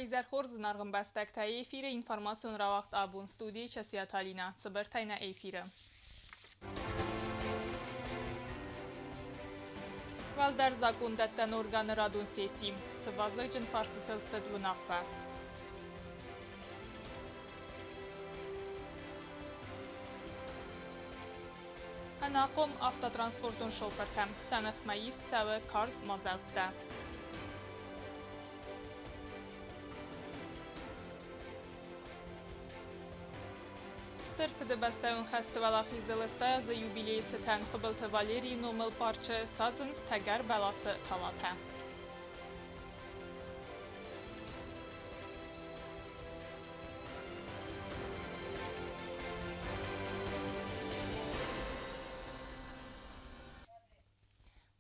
Izerxor zınarğın bəstəktəyi efiri informasyon ravaqt abun studiyi çəsiyatalina sıbırtayna efiri. Valdər zakundətdən orqanı radun sesi, цывазıq cın farsıtıl цıdvu nafə. Anaqom avtotransportun şoförtəm, sənıq məyiz səvə karz mazəltdə. Stırfıdı bəstəyun xəstəvəlaxi zılыстая за юбилейцы тən xıbıltı Valerий nomıl parça sadzınc təgər bəlası talatə.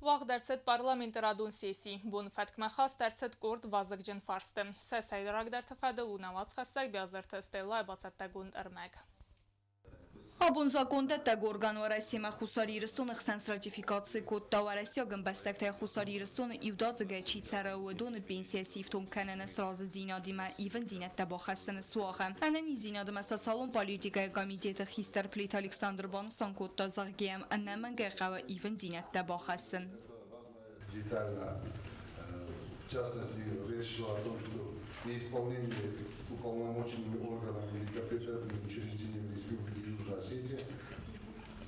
Vaxt dərçət parlamenti radun sesi, bun fətkmə xas dərçət qord vazıq cın farstı. Səsəy raqdər təfədil unavac xəssək bəzərtə stəylay bacətdə qund ərmək. Abun zakondətdə qorqanı Rəsimə xusari rıstonu xsəns ratifikatsiya kodda Rəsiya gənbəstəkdə xusari rıstonu ivdazıqə çiçərə udun pensiyası iftum kənənə srazı zinadimə ivən zinətdə baxəssini suaxə. Ənən zinadimə salon politikaya komiteti xistər plit Aleksandr Banusan kodda zağgəyəm ənəmən qəqəvə ivən zinətdə baxəssin. Детально. В частности, речь шла о том, что неисполнение уполномоченными органами или компетентными учреждениями Республики Южная Осетия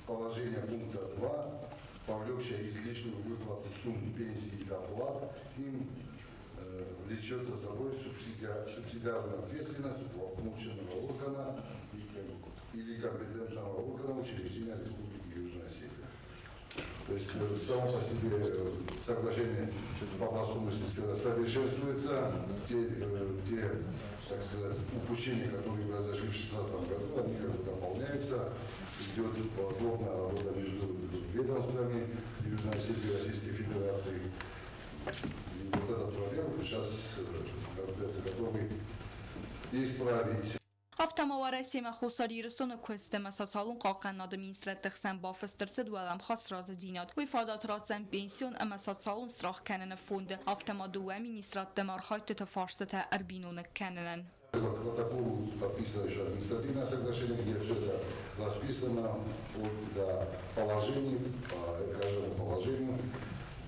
положение пункта 2, повлекшее излишнюю выплату сумм пенсий и доплат, им влечет за собой субсидиарную ответственность уполномоченного органа или компетентного органа учреждения Республики Южная Осетия. То есть само по себе соглашение по простому сказать, совершенствуется. Те, так сказать, упущения, которые произошли в 2016 году, они как бы дополняются. Идет плотная работа между ведомствами Южной Осетии и Российской Федерации. И вот этот пробел сейчас готовы исправить. Avtama Rəsimə xusari rıstonu köstəmə sasalun qalqan administrativ xsən bafıstırcı duələm xas razı dinat. Bu ifadat razən pensiyon əmə sasalun straq kənənə fondu avtama duə administratdə marxaytı təfarsıtə ərbinonu kənənən. Протокол подписывающий административное соглашение, где все это расписано до положений, по каждому положению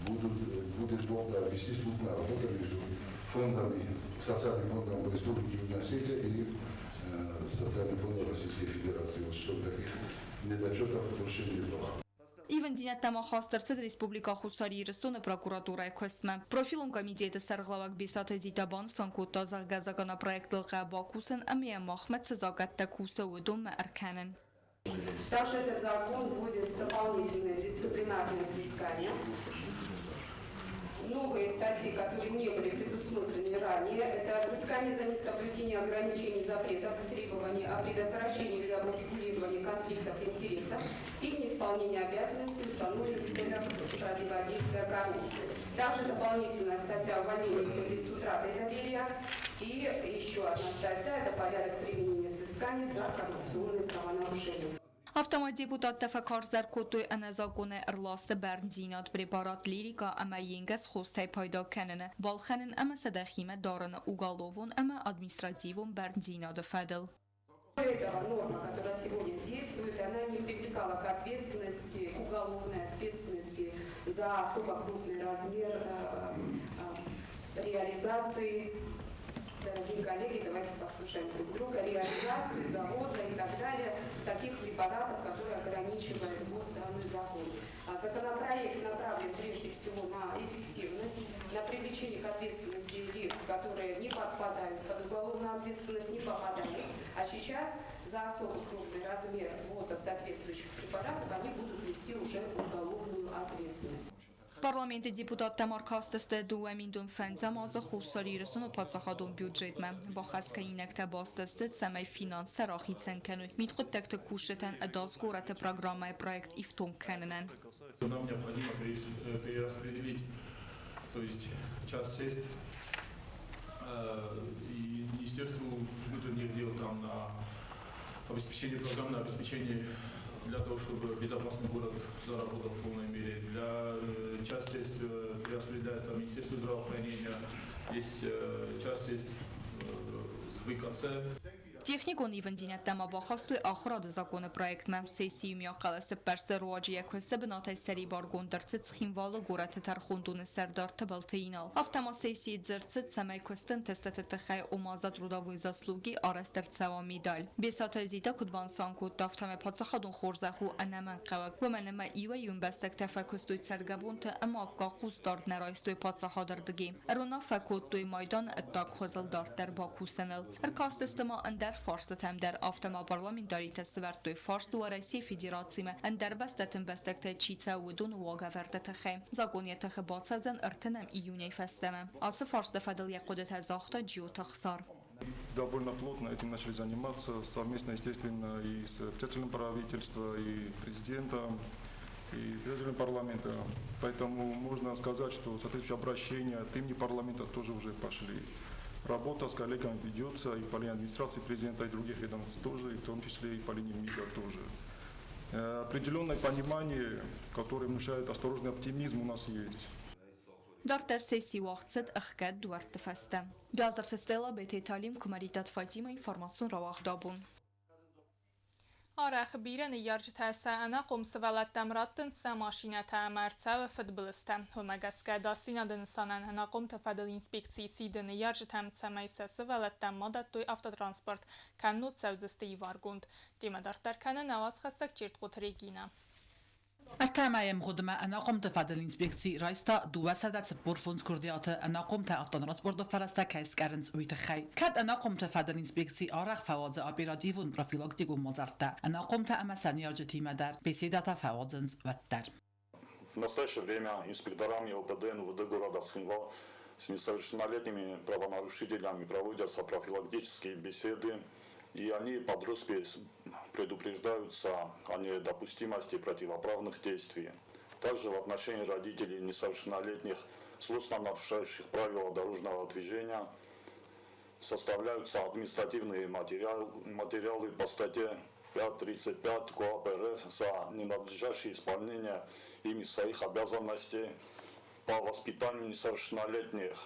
будет вести смутная работа между фондами, социальным фондом Республики Южная Осетия и социальным фондом Российской Федерации, вот чтобы таких недочетов больше не было. Ivən dinətdəmə xastırcıd Respublika xusari rıstonu prokuraturaya köstmə. Profilun komiteti sərğlavaq besatı zitaban sankodda zağ законопроектылға бакусын əməyə Махмед сазагатта куса удумə ərkənin. Также этот закон вводит дополнительное дисциплинарное взыскание. Новые статьи, которые не были предусмотрены ранее, это взыскание за несоблюдение ограничений, запретов и требований о предотвращении или об урегулировании конфликтов интересов и неисполнение обязанностей, установленных в целях противодействия коррупции. Также дополнительная статья увольнения в связи с утратой доверия и еще одна статья – это порядок применения взысканий за коррупционные правонарушения. Avtoma deputat təfəkarzlar kotu ənəzaqonu ərlastı bərndinat preparat lirika əmə yengəz xostay payda kənənə balxənin əmə sədəximə darını uqalovun əmə administrativun bərndinadı fədil. Эта норма, которая сегодня действует, она не привлекала к ответственности, к уголовной ответственности за особо крупный размер реализации. Дорогие коллеги, давайте послушаем друг друга. Реализации, завоза и так далее таких препаратов, которые ограничивают двусторонний закон. Законопроект направлен прежде всего на эффективность, на привлечение к ответственности лиц, которые не подпадают под уголовную ответственность, не попадали. А сейчас за особо крупный размер ввоза соответствующих препаратов они будут нести уже уголовную ответственность. Parlamenti deputat təmarkastıstı duəmindun fənzəmazı xusari rısını patsaxadun büdjetmə. Baxəskə inəkdə bastıstı səməy finans təraxitsən kənü. Mitxud təkdə kuşətən ədaz qorətə proqramay proyekt iftum kənənən. Нам необходимо перераспределить, то есть часть средств и Министерству внутренних дел там на обеспечение программ, на обеспечение для того, чтобы безопасный город заработал в полной мере. Для часть средств перераспределяется Министерство здравоохранения, есть часть средств ՎКЦ. Техникон Ивандинят Тамабахасту охрады законы проектме. Сессию мякаласы персты руаджия квесты бенатай сери баргундерцит схимвалы гураты тархундуны сердар табалтаинал. Автома сессии дзерцит самай квестен тестатетахай умаза трудовые заслуги арестерцева медаль. Бесатай зита кудбан санку тафтаме пацахадун хорзаху анаман қавак. Ваманама ива юнбастак тафакустуй цергабунта ама қақус дард нарайстуй пацахадардыги. Руна факуттуй майдан аттак хозылдар дар бакусанал. Аркастыстыма اندر فارس هم در آفتما پارلمانداری تسورتوی فارس و روسیه فدراسیمه اندر بستتن بستکت چیتا و دون واقع ورده خیم زاگونیت خبات سردن ارتنم ایونی فستمه آس فارس دفدل یقودت از آختا جیو تخسار Довольно плотно этим начали заниматься совместно, естественно, и с председателем правительства, и президентом, и председателем парламента. Поэтому можно сказать, что соответствующие обращения от имени парламента тоже уже пошли. Работа с коллегами ведется и по линии администрации президента, и других ведомств тоже, и в том числе и по линии МИДа тоже. Определенное понимание, которое внушает осторожный оптимизм, у нас есть. در سیسی وقت اخکد دوارت فسته. بیازر تستلا بیت تعلیم کمریتات فاطمه اینفورماسیون را وقت دابون. Araq birən yarjı səana qomsıvalattam rattın sə maşinə təmərcə və fıdbılıstă. Höməqəskə dasinadın sanan hənaqom təfədil inspeksiyisi dini yarjı təmcəmə isə sıvalattam madattoy avtotransport kənnut səvzəstəyi vargund. Demədartar kənə nəvac xəsək çirt qutregina. التامايم خدمة أنا قمت فاد الإنسبكسي رايستا دو وسادة بورفونز كرديات أنا قمت أفتان راسبورد فرستا كايس كارنز ويتخي كاد أنا قمت فاد الإنسبكسي آرخ فواز أبيراتيفون بروفيلاكتيك ومزالتا أنا قمت أما سانيارجتي مدار بسيدة فوازنز وتر. В настоящее время инспекторами ОПД УВД города Цхинвал с несовершеннолетними правонарушителями проводятся профилактические беседы, и они подростки предупреждаются о недопустимости противоправных действий. Также в отношении родителей несовершеннолетних, злостно нарушающих правила дорожного движения, составляются административные материалы по статье 5.35 КоАП РФ за ненадлежащее исполнение ими своих обязанностей по воспитанию несовершеннолетних.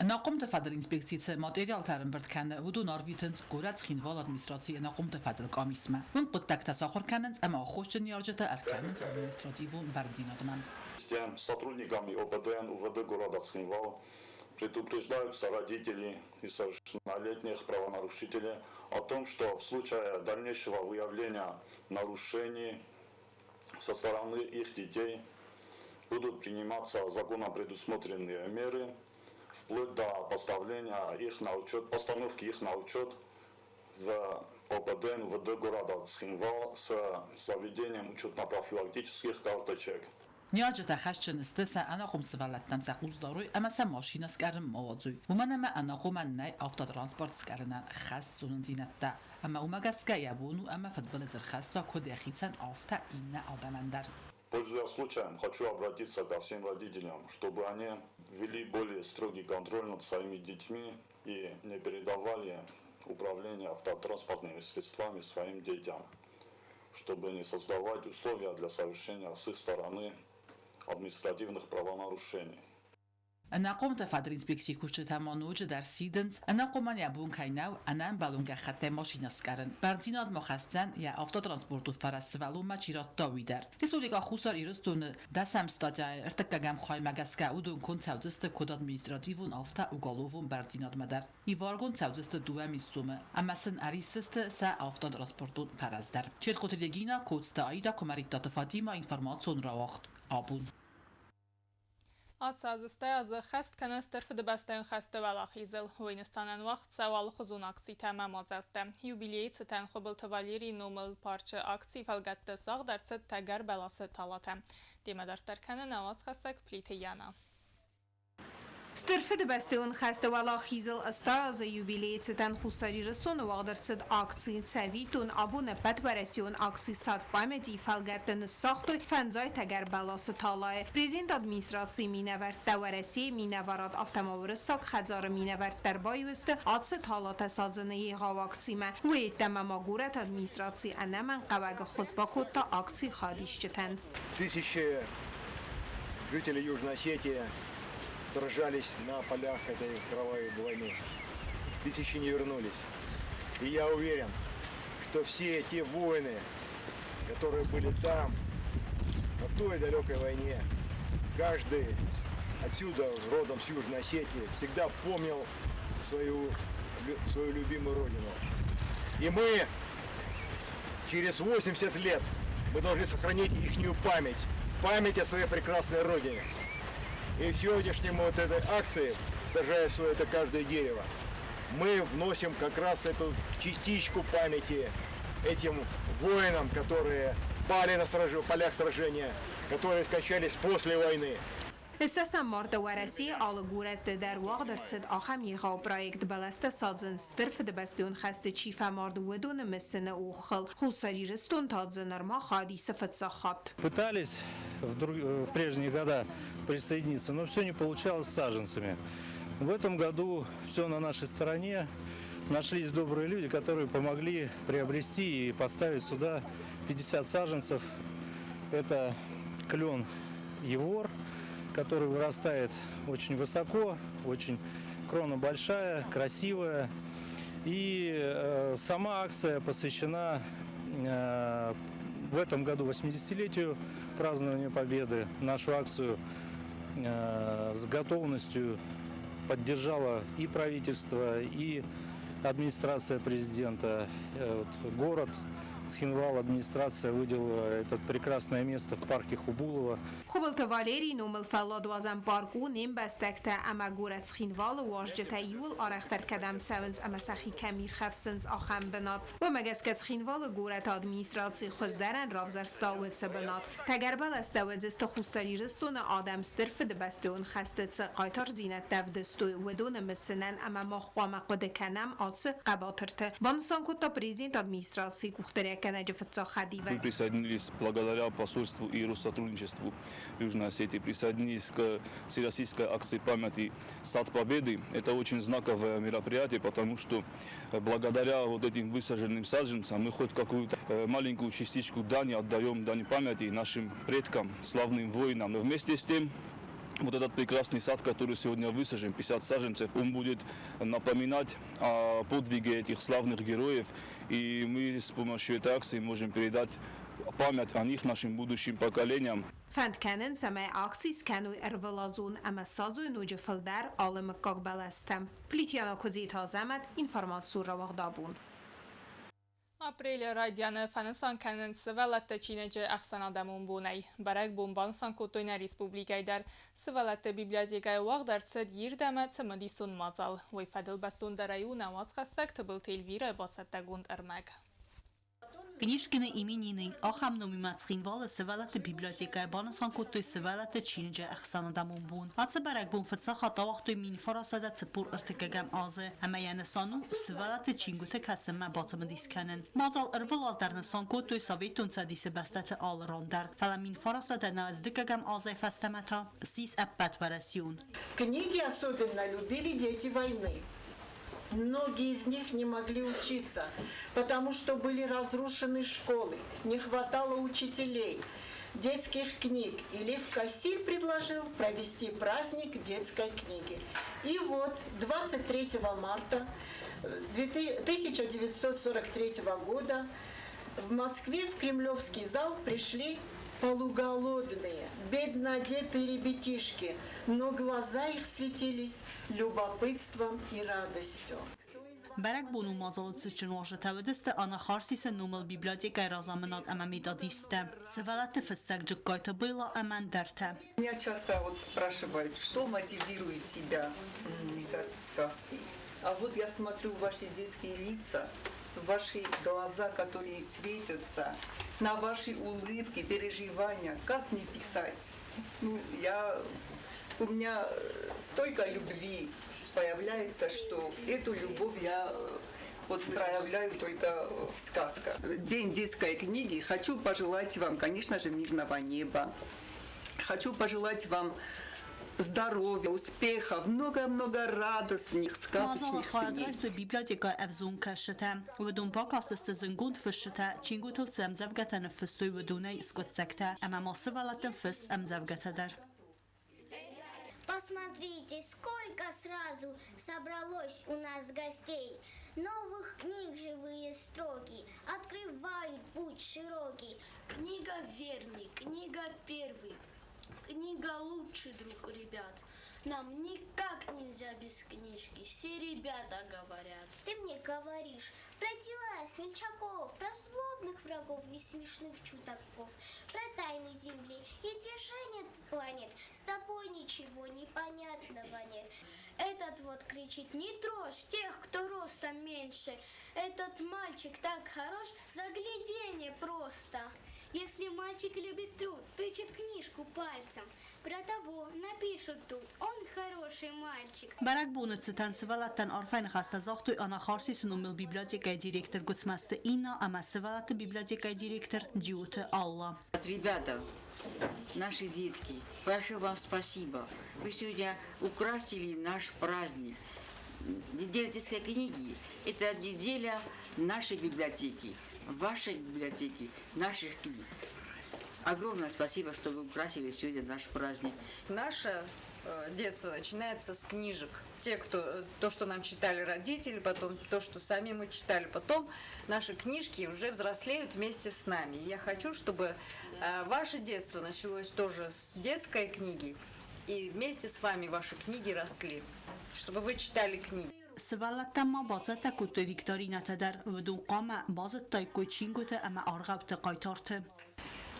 أنا قمت فاد الإنسبكسي ماتيريال ترم برد كان ودو نارفيتنز قرات خينوال أدمنستراتي أنا قمت فاد القاميسمة من قد تك تساخر كاننز أما خوش نيارجة الكاننز أدمنستراتيفو بردين أدمان. С тем сотрудниками ОПД УВД города Цхинвал предупреждаются родители несовершеннолетних правонарушителей о том, что в случае дальнейшего выявления нарушений со стороны их детей будут приниматься законом предусмотренные меры, вплоть до постановки их на учет в ОПД УВД города Цхинвал с заведением учетно-профилактических карточек. نيارجة خشن استسا أنا قم سفلتم سقوز داروي أما سماشين اسكرم موازوي ومنما أنا قم ناي أفتا ترانسبورت سكرنا خاص سونن زينتا أما أماغسكا يابونو أما فتبلزر خاصة كود يخيطان أفتا إنا آدمندر. Пользуясь случаем, хочу обратиться ко всем родителям, чтобы они ввели более строгий контроль над своими детьми и не передавали управление автотранспортными средствами своим детям, чтобы не создавать условия для совершения с их стороны административных правонарушений. أنا قمت فاد الإنسبكسي كوشت مانوج در سيدنز أنا قمان يابون كايناو أنا بالونجا خط ماشين اسكرن برديناد مخستن يا أفتا ترانسبورتو فرس ولو ما چيرات داويدر ريسبوبليكا خوسار إيرستون دسم ستاجا ارتكاگم خاي مگسكا ودون كون ساوزست كود ادمنستراتيفون أفتا وگالوون برديناد مدر يوارگون ساوزست دوامي سومه أما سن أريسست سا أفتا ترانسبورتو فرزدر چير قوتليگينا كودستا آيدا كوماريتات فاطمة إنفورماتسون راوخت آبون Atsazıstə azı xəst kənəstər fıdıbəstən xəstə vəlaxizil. Veynistanən vaxt səvalı xuzun aksi təməm acəltdə. Yubileyi çətən xubıl tavaleri numıl parça aksi fəlqətdə sağ dərçət təgər bəlası talatə. Demədərtər kənə nəvac xəstək plitə yana. Stırfı dibəstəun xəstə vəlaxizil astazı yubileyi çətən xusari rəson vaqdərçət aksi səvitun abunə pətbərəsiyon aksi sadpamedi fəlqətdən saxtı fənzay təgər bəlası talay. Prezident administrasi minəvərt dəvərəsi minəvarat avtomavırısaq xəcarı minəvərt dərbayvəstə adsı talatə sadzınıyi qavaqsimə və etdəməmagurət administrasi ənəmən qəvəqə xuzbakotda aksi xadişçətən. Тысячи жителей Южной Осетии сражались на полях этой кровавой войны. Тысячи не вернулись. И я уверен, что все те воины, которые были там, на той далекой войне, каждый отсюда, родом с Южной Осетии, всегда помнил свою любимую родину. И мы через 80 лет мы должны сохранить ихнюю память о своей прекрасной родине. И в сегодняшнем вот этой акции «Сажая свое это каждое дерево» мы вносим как раз эту частичку памяти этим воинам, которые пали на полях сражения, которые скончались после войны. استثم مارد ورسی آل گورت در واقع در صد آخم یخاو پروژه بلسته سازن سترف دبستون خست چیف مارد ودون مسن او خل خصوصی رستون تازن نرما خادی صفت سخات. Пытались в прежние года присоединиться, но все не получалось с саженцами. В этом году все на нашей стороне. Нашлись добрые люди, которые помогли приобрести и поставить сюда 50 саженцев. Это клен Евор, который вырастает очень высоко, очень крона большая, красивая. И сама акция посвящена в этом году 80-летию празднования Победы. Нашу акцию с готовностью поддержала и правительство, и администрация президента, город Цхинвал, администрация выделила это прекрасное место в парке Хубулова. خبلت والری نومل فلاد وزن پارکو نیم بستکت اما گورت خینوال و واجت یول آرختر کدم سونز اما سخی کمیر خفسنز آخم بنات و مگس کت خینوال گورت آدمینیستراسی خزدرن رافزر ستاوت سبنات تگربل استاوت است خصوصی رستون آدم سترف دبستون خستت قایتار زینت دفدستوی و دون مسنن اما مخوام قد کنم آس قباطرت بانسان کتا پریزیدنت آدمینیستراسی کوختره Мы присоединились благодаря посольству и Россотрудничеству Южной Осетии, присоединились к всероссийской акции памяти «Сад Победы». Это очень знаковое мероприятие, потому что благодаря вот этим высаженным саженцам мы хоть какую-то маленькую частичку дани отдаем, дань памяти нашим предкам, славным воинам. Но вместе с тем, вот этот прекрасный сад, который сегодня высажен, 50 саженцев, он будет напоминать о подвиге этих славных героев. И мы с помощью этой акции можем передать память о них нашим будущим поколениям. فند کنن سمع آکسیس کنوی ارولازون اما سازوی نوج فلدر آلم کاک بلستم. پلیتیانا کزی تازمت اینفرماسور را وقدابون. April radyanı Fənəsan kənin Sıvələtdə Çinəcə əxsən adamın bunay. Bərək bomban Sankotoyna Respublikayдар Sıvələtdə bibliotekaya vaqdarçı yirdəmə çımıdi sunmazal. Vay fədil bəstun darayuna vazxəssək tıbıl telvirə basətdə qund ərmək. Книжкины именины Ахамноми Мацхинвала Севалата библиотека Банасанкоттой Севалата Чинджа Ахсанадамун бун. Ацбарак бун фатса хатавахтой мин фарасада цпур артикагам азы. Ама янасану Севалата Чингута касма батамдисканен. Мазал ирвал аздарна Санкоттой Советун цадисе бастат алрандар. Фала мин фарасада наздикагам азы фастамата. Стис аппат варасион. Книги особенно любили дети войны. Многие из них не могли учиться, потому что были разрушены школы, не хватало учителей, детских книг. И Лев Кассиль предложил провести праздник детской книги. И вот 23 марта 1943 года в Москве в Кремлевский зал пришли полуголодные, бедно одетые ребятишки, но глаза их светились любопытством и радостью. Барак бону мазалцiçin вожатавдеста ана харсиса номал библиотека разаменат амамидадиста. Севалата фассак джеккайта была амандарта. Меня часто вот спрашивают, что мотивирует тебя писать сказки. А вот я смотрю ваши детские лица, ваши глаза, которые светятся, на ваши улыбки, переживания. Как мне писать? Ну, у меня столько любви появляется, что эту любовь я вот проявляю только в сказках. День детской книги. Хочу пожелать вам, конечно же, мирного неба. Хочу пожелать вам здоровья, успехов, много-много радостных, сказочных книг. Библиотека Эвзун кашета. Ведун покастеста зенгунд фшета. Чингутл цемзавгата нефстой ведуна искотсекта. Ама масывалатен фест эмзавгатадар. Посмотрите, сколько сразу собралось у нас гостей. Новых книг живые строки открывают путь широкий. Книга верный, книга первый, книга лучший друг, ребят. Нам никак нельзя без книжки, все ребята говорят. Ты мне говоришь про дела смельчаков, про злобных врагов и смешных чудаков, про тайны земли и движения планет. С тобой ничего непонятного нет. Этот вот кричит: не трожь тех, кто ростом меньше. Этот мальчик так хорош, загляденье просто. Если мальчик любит труд, тычет книжку пальцем. Про того напишут тут, он хороший мальчик. Барак Бунуцитан Севалаттан Орфайн Хастазахтуй Анахарси Сунумил библиотека директор Гуцмаста Инна, ама Севалата библиотека директор Дьюта Алла. Ребята, наши детки, большое вам спасибо. Вы сегодня украсили наш праздник. Неделя детской книги – это неделя нашей библиотеки, вашей библиотеки, наших книг. Огромное спасибо, что вы украсили сегодня наш праздник. Наше детство начинается с книжек. То, что нам читали родители, потом то, что сами мы читали, потом наши книжки уже взрослеют вместе с нами. И я хочу, чтобы ваше детство началось тоже с детской книги, и вместе с вами ваши книги росли, чтобы вы читали книги. Севалаттан базата куты Викторина Тадар вдун қама базат тайкочингуты ама аргабты қайтарты.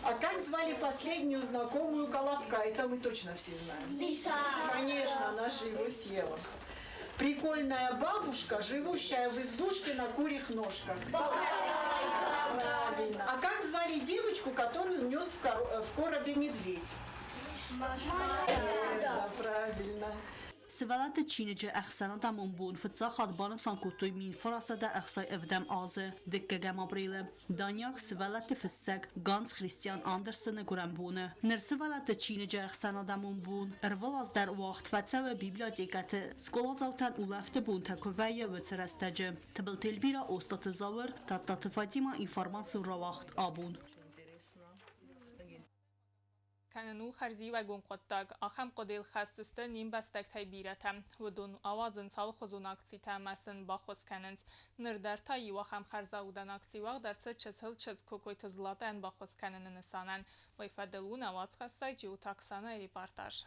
А как звали последнюю знакомую Колобка? Это мы точно все знаем. Лиса. Конечно, она же его съела. Прикольная бабушка, живущая в избушке на курьих ножках. Правильно. А как звали девочку, которую нес в коробе медведь? Да, правильно. سوالات چینجه اخسانات منبون فتزا خادبان سانکوتوی مین فراسده اخسای افدم آزه دکه گمابریله دانیاک سوالات فسک گانس خریستیان آندرسن گرنبونه نر سوالات چینجه اخسانات منبون اروالاز در وقت فتزا بیبلیاتیکت سکولازاوتن اولفت بون تکوویه و ترستجه تبل تلویرا استات زاور تا تفادیما اینفارماسیون را وقت آبون Kanunu xərzi və qonqottaq, axam qodil xəstistə nim bəstək təybirətəm, vudun avazın salı xuzun aksi təməsin baxos kənins, nirdər tayi vaxam xərzaudan aksi vaqdarsı çizhil çiz kokoy tızlatən baxos kəninin isanən, və ifədilun avaz xəssay ciu taksana reportaj.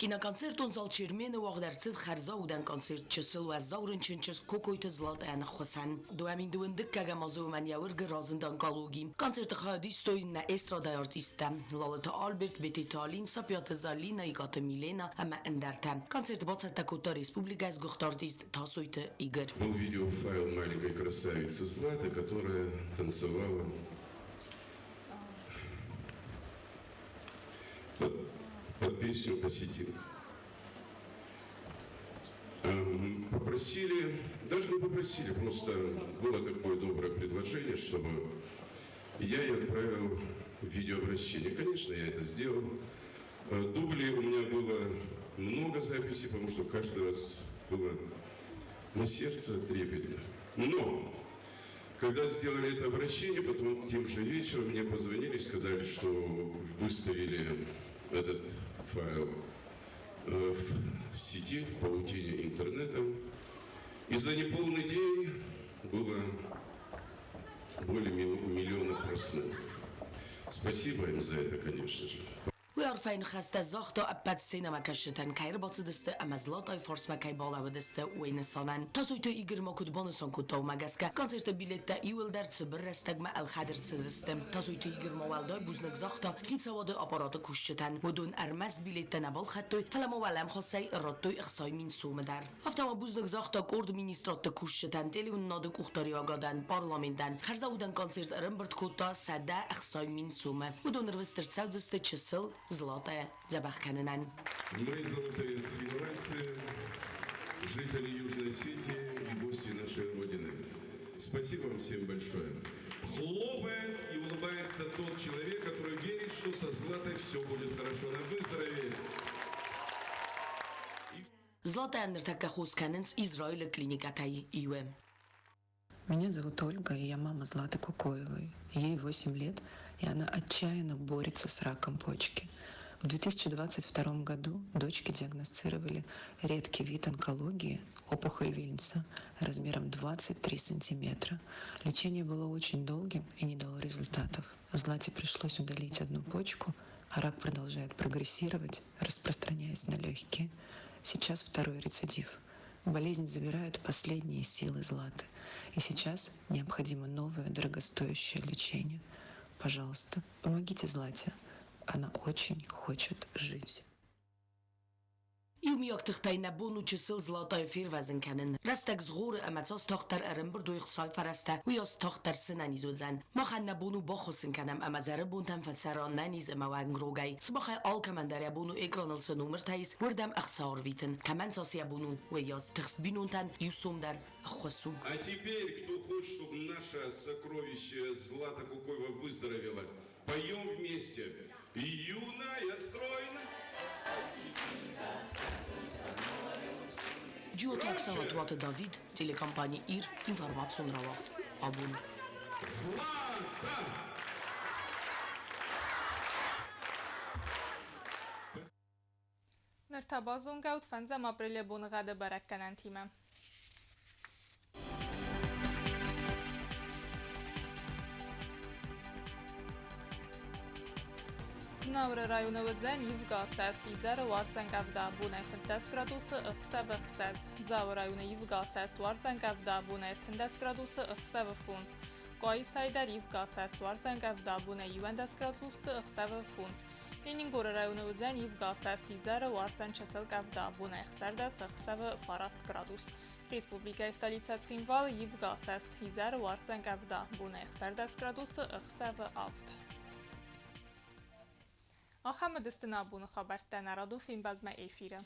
Киноконцертон зал Чермены вагдерцит харза удан концерт чысыл ва заурын чынчыс кокойты злат ана хосан. Дуамин дуындык кага мазу мен явыр гразындан калуги. Концерт хади стоит на эстрада артиста. Лалата Альберт Бети Талим Сапиата Залина Игата Милена ама эндерта. Концерт бацата Кота Республика из гухт артист Тасойта Игорь. Был видеофайл маленькой красавицы Златы, которая танцевала под песню «Осетинка». Попросили, даже не попросили, просто было такое доброе предложение, чтобы я ей отправил видеообращение. Конечно, я это сделал. Дублей у меня было много записей, потому что каждый раз было на сердце трепетно. Но когда сделали это обращение, потом тем же вечером мне позвонили и сказали, что выставили этот файл в сети, в паутине интернета. И за неполный день было более миллиона просмотров. Спасибо им за это, конечно же. ويعرفين خسته زاخته ابد سینما کشتن کایر باز دسته امزلات فارس مکای بالا و دسته وین سانن تاسویت ایگر ما کدبان سان کوتا و مگسکه کنسرت بیلیت ایول در صبر رستگ ما الخدر دسته تاسویت ایگر ما ولدای بوزنگ زاخته هیچ سواد آپارات کشتن و دون ارمز بیلیت نبال خطوی فلما ولم خاصی راتوی اخصای مین سوم در هفته ما بوزنگ زاخته کورد مینیسترات کشتن تلیون نادک اختاری آگادن پارلماندن خرزا بودن کنسرت رمبرت کوتا صده اخصای مین سومه و دون روستر سودسته چسل Златая Забахканенан. Мы, золотые цивилизации, жители Южной Осетии и гости нашей Родины. Спасибо вам всем большое. Хлопает и улыбается тот человек, который верит, что со Златой все будет хорошо. Она выздоровеет. Злата Эннертака Хусканенс, Израиля клиника Тай Иуэ. Меня зовут Ольга, и я мама Златы Кукоевой. Ей 8 лет, и она отчаянно борется с раком почки. В 2022 году дочке диагностировали редкий вид онкологии, опухоль Вильнца, размером 23 сантиметра. Лечение было очень долгим и не дало результатов. Злате пришлось удалить одну почку, а рак продолжает прогрессировать, распространяясь на легкие. Сейчас второй рецидив. Болезнь забирает последние силы Златы. И сейчас необходимо новое дорогостоящее лечение. Пожалуйста, помогите Злате. Она очень хочет жить. Júmiachtachtainna bónútse szilzlatai férvezenkennen. Restek zgóra emecaz tochter eremberdóich szajfereste, újas tochter szenánizódzán. Machanna bónú bochoszenkenem emezere bóntam fetszerra nániz emevágen rógai. Szbachai alkemenderje bónú ekranalsa numertáis, wordem achcaorviten. Kemencaszja bónú, újas. Txt binuntan, jussumdar, achvasszú. А теперь, кто хочет, чтобы наше сокровище Злата Кукоева выздоровела, поем вместе. Юная, стройная. Gyurták Szavatvat David, telekampányi ír, információnra vart. Abun. Nirtabazon gaut fenzem aprilje bunğadı barakkenen time. Znavra rayonu dzən yivqa səs tizərə varcən qəvdə bunə 10 gradusu ıxsə və xsəz. Zav rayonu yivqa səs varcən qəvdə bunə 10 gradusu ıxsə və func. Qoy saydar yivqa səs varcən qəvdə bunə 20 gradusu ıxsə və func. Leningor rayonu dzən yivqa səs tizərə varcən çəsəl qəvdə bunə xsərdə ıxsə və farast gradus. Respublika stolica Țhinval yivqa səs tizərə varcən qəvdə bunə xsərdə gradusu ıxsə və avd. Axamı dıstina bunu xəbərdən aradı film bəlmə efirə.